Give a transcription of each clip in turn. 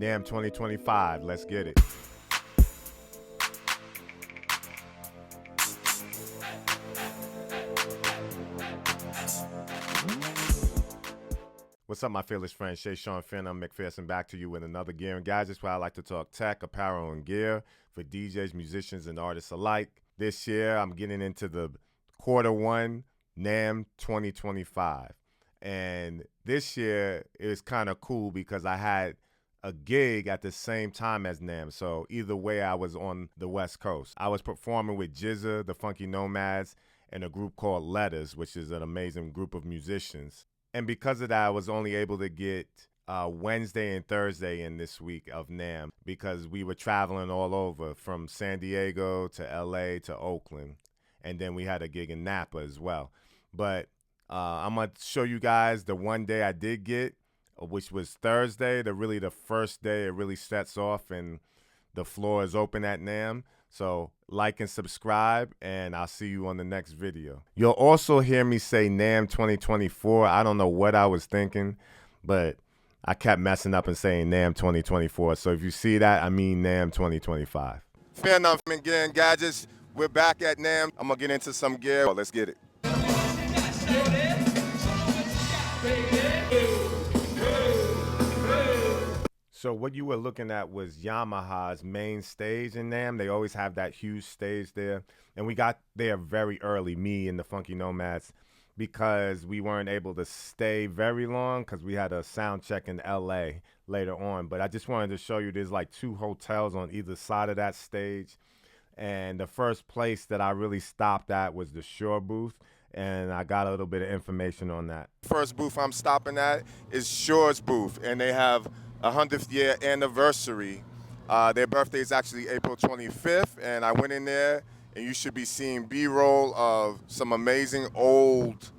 Namm 2025, let's get it. What's up, my fearless friends? Sean I'm McPherson, back to you with another Gear and Gadgets, where I like to talk tech, apparel, and gear for DJs, musicians, and artists alike. This year, I'm getting into the Q1 Namm 2025. And this year, it was kind of cool because I had a gig at the same time as Namm. So either way, I was on the West Coast. I was performing with Jizza, the Funky Nomads, and a group called Letters, which is an amazing group of musicians. And because of that, I was only able to get Wednesday and Thursday in this week of Namm because we were traveling all over from San Diego to LA to Oakland. And then we had a gig in Napa as well. But I'm going to show you guys the one day I did get, which was Thursday, the first day it really sets off and the floor is open at Namm. So like and subscribe, and I'll see you on the next video. You'll also hear me say Namm 2024. I don't know what I was thinking, but I kept messing up and saying Namm 2024. So if you see that, I mean Namm 2025. PhearNone from Gear and Gadgets. We're back at Namm. I'm going to get into some gear. Oh, let's get it. So what you were looking at was Yamaha's main stage in Namm. They always have that huge stage there. And we got there very early, me and the Funky Nomads, because we weren't able to stay very long because we had a sound check in LA later on. But I just wanted to show you there's like 2 hotels on either side of that stage. And the first place that I really stopped at was the Shure Booth. And I got a little bit of information on that. First booth I'm stopping at is Shure's booth, and they have a 100th year anniversary. Their birthday is actually April 25th, and I went in there, and you should be seeing B-roll of some amazing old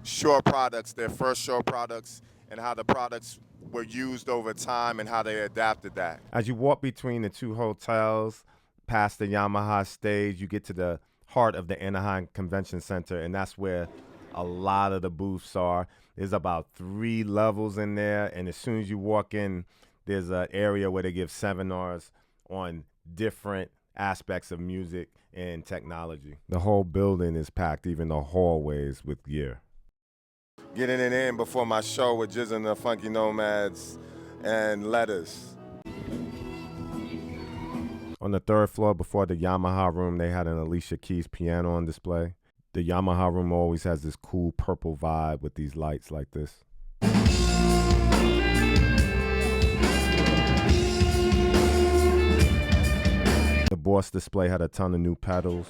Shure products, their first Shure products, and how the products were used over time and how they adapted that. As you walk between the 2 hotels, past the Yamaha Stage, you get to the heart of the Anaheim Convention Center, and that's where a lot of the booths are. There's about 3 levels in there, and as soon as you walk in, there's an area where they give seminars on different aspects of music and technology. The whole building is packed, even the hallways, with gear. Getting it in before my show with Jizz and the Funky Nomads and Letters. On the 3rd floor, before the Yamaha Room, they had an Alicia Keys piano on display. The Yamaha Room always has this cool purple vibe with these lights like this. The Boss display had a ton of new pedals.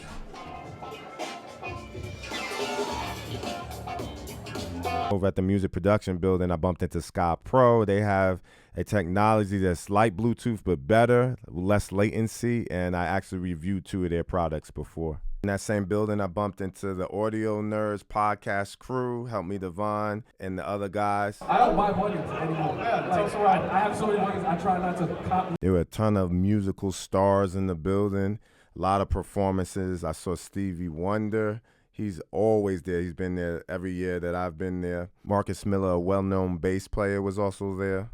Over at the music production building, I bumped into Skaa Pro. They have a technology that's like Bluetooth but better, less latency, and I actually reviewed 2 of their products before. In that same building, I bumped into the Audio Nerds podcast crew, helped me Devon, and the other guys. I don't buy buttons anymore. I have so many buttons, I try not to copy. There were a ton of musical stars in the building, a lot of performances. I saw Stevie Wonder. He's always there. He's been there every year that I've been there. Marcus Miller, a well-known bass player, was also there.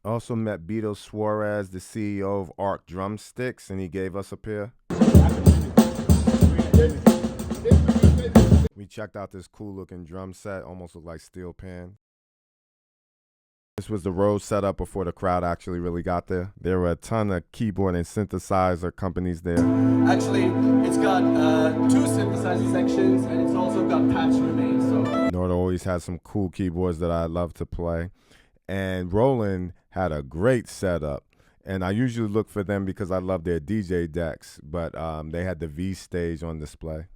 Also met Beto Suarez, the CEO of Arc Drumsticks, and he gave us a pair. We checked out this cool-looking drum set, almost looked like steel pan. This was the road setup before the crowd actually really got there. There were a ton of keyboard and synthesizer companies there. Actually, it's got 2 synthesizer sections, and it's also got patch remains. So Nord always has some cool keyboards that I love to play. And Roland had a great setup. And I usually look for them because I love their DJ decks, but they had the V Stage on display.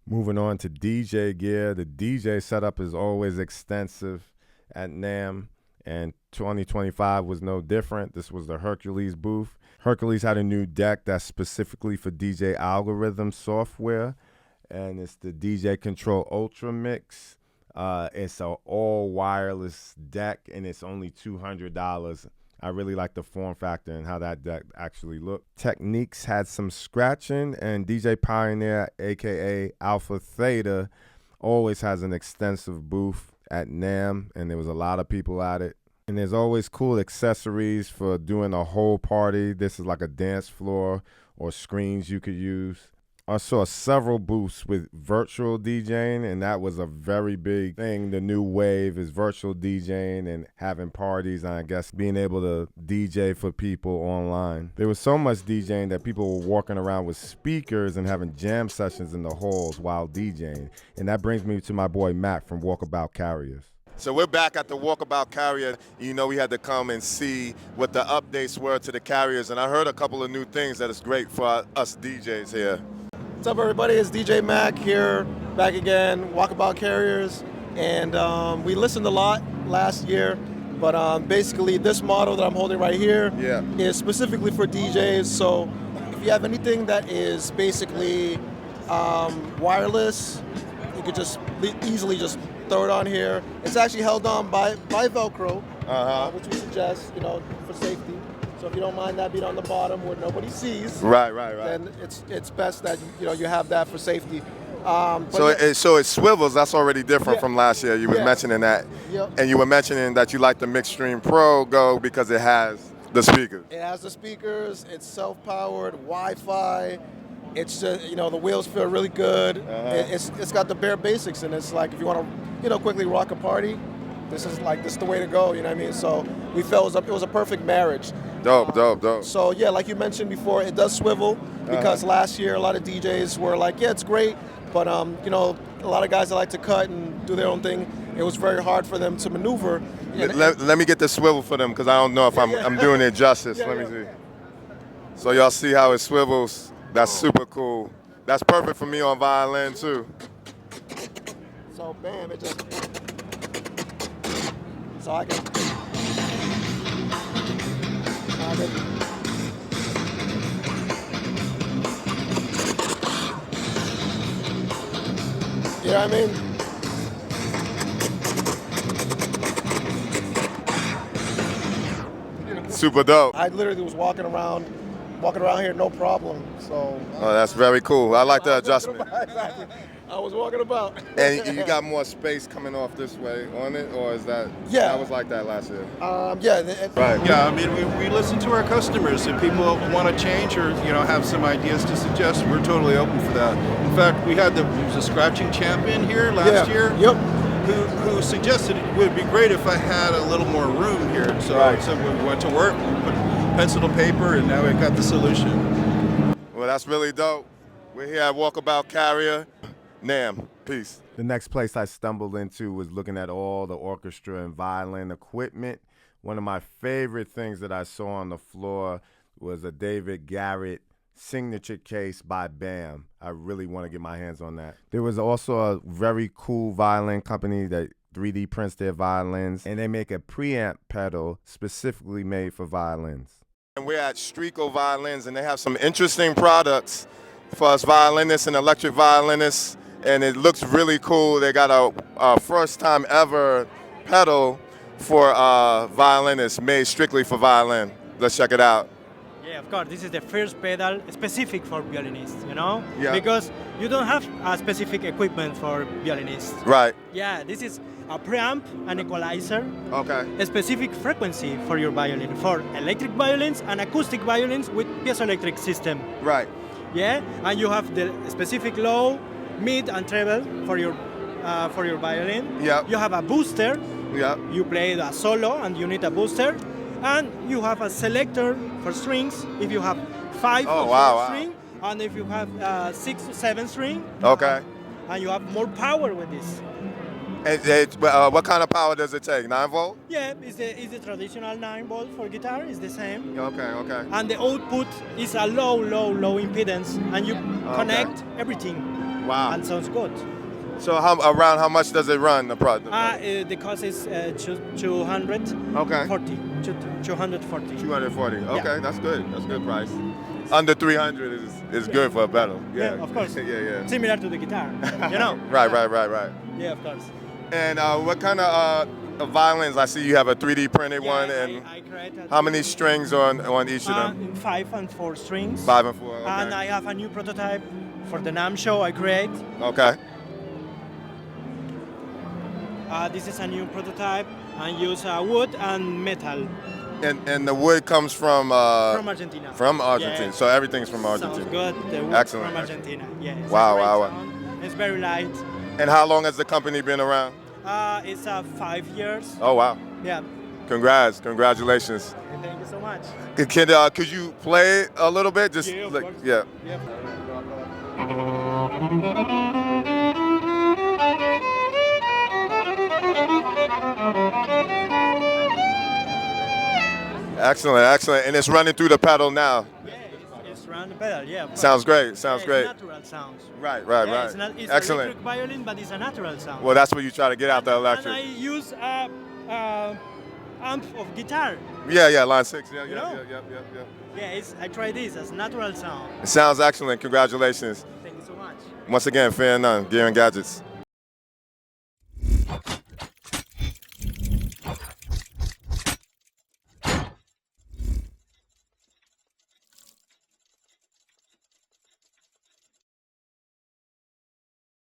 Moving on to DJ gear. The DJ setup is always extensive at Namm. And 2025 was no different. This was the Hercules booth. Hercules had a new deck that's specifically for DJ algorithm software, and it's the DJ Control Ultra Mix. It's an all wireless deck, and it's only $200. I really like the form factor and how that deck actually looked. Techniques had some scratching, and DJ Pioneer, aka Alpha Theta, always has an extensive booth at Namm, and there was a lot of people at it. And there's always cool accessories for doing a whole party. This is like a dance floor or screens you could use. I saw several booths with virtual DJing, and that was a very big thing. The new wave is virtual DJing and having parties, and I guess being able to DJ for people online. There was so much DJing that people were walking around with speakers and having jam sessions in the halls while DJing. And that brings me to my boy Matt from Walkabout Carriers. So we're back at the Walkabout Carrier. You know, we had to come and see what the updates were to the Carriers, and I heard a couple of new things that is great for us DJs here. What's up, everybody? It's DJ Mac here, back again, Walkabout Carriers. And we listened a lot last year, but basically this model that I'm holding right here is specifically for DJs. So if you have anything that is basically wireless, you could just easily just throw it on here. It's actually held on by Velcro, which we suggest, for safety. So if you don't mind that being on the bottom where nobody sees, right, then it's best that you have that for safety. So it swivels. That's already different from last year. You were mentioning that, and you were mentioning that you like the Mixstream Pro Go because it has the speakers. It has the speakers. It's self-powered, Wi-Fi. It's just, the wheels feel really good. It's got the bare basics, and it's like if you want to quickly rock a party, this is the way to go. You know what I mean? So we felt it was a perfect marriage. Dope. So yeah, like you mentioned before, it does swivel because last year a lot of DJs were like, yeah, it's great, but a lot of guys that like to cut and do their own thing, it was very hard for them to maneuver. Let me get the swivel for them because I don't know if I'm doing it justice. Let me see. So y'all see how it swivels? That's super cool. That's perfect for me on violin too. So bam, it just I can. You know what I mean? Super dope. I literally was walking around here, no problem. So. Oh, that's very cool. I like the adjustment. Exactly. I was walking about. And you got more space coming off this way on it, or is that? Yeah. That was like that last year. Right. Yeah. I mean, we listen to our customers. If people want to change or have some ideas to suggest, we're totally open for that. In fact, we had a scratching champion here last year. Yep. Who suggested it would be great if I had a little more room here. So we went to work, we put pencil to paper, and now we got the solution. Well, that's really dope. We're here at Walkabout Carrier. Namm, peace. The next place I stumbled into was looking at all the orchestra and violin equipment. One of my favorite things that I saw on the floor was a David Garrett signature case by BAM. I really want to get my hands on that. There was also a very cool violin company that 3D prints their violins, and they make a preamp pedal specifically made for violins. And we're at Strikell Violins, and they have some interesting products for us violinists and electric violinists, and it looks really cool. They got a first time ever pedal for violinists made strictly for violin. Let's check it out. Yeah, of course. This is the first pedal specific for violinists, Yeah. Because you don't have a specific equipment for violinists. Right. Yeah, this is a preamp, an equalizer, Okay. a specific frequency for your violin, for electric violins and acoustic violins with piezoelectric system. Right. Yeah, and you have the specific low, mid, and treble for your violin. Yeah. You have a booster. Yeah. You play a solo and you need a booster. And you have a selector for strings if you have 5 or 4 string, and if you have 6 or 7 string. Okay. And you have more power with this. What kind of power does it take? 9 volt? Yeah, it's the traditional 9 volt for guitar. It's the same. Okay. And the output is a low impedance, and you connect everything. Wow. And sounds good. So around how much does it run, the product? The cost is 240. Okay. 240. 240. Okay, Yeah. that's good. That's a good price. Under 300 is good for a pedal. Yeah, of course. yeah. Similar to the guitar, Right. Yeah, of course. And what kind of violins? I see you have a 3D printed one, and I created. how many strings on each of them? 5 and 4 strings. 5 and 4. Okay. And I have a new prototype for the Namm show I create. Okay. This is a new prototype and use wood and metal. And the wood comes from Argentina. From Argentina. Yeah. So everything's from Argentina. Sounds good. The wood Excellent. from Argentina. Yeah. It's Wow, a great wow. sound. It's very light. And how long has the company been around? It's 5 years. Oh wow. Yeah. Congratulations. Thank you so much. Could you play a little bit? Just Yeah, of like, course. yeah. Yeah. Excellent. And it's running through the pedal now. Yeah, it's around the pedal. Yeah. Sounds great. Sounds Yeah, great. It's natural sounds. Right. Yeah, it's not, it's Excellent. electric violin, but it's a natural sound. Well, that's what you try to get out the And electric. I use amp of guitar. Yeah, line 6. Yeah. Yeah, I try this as natural sound. It sounds excellent. Congratulations. Thank you so much. Once again, PhearNone, Gear and Gadgets.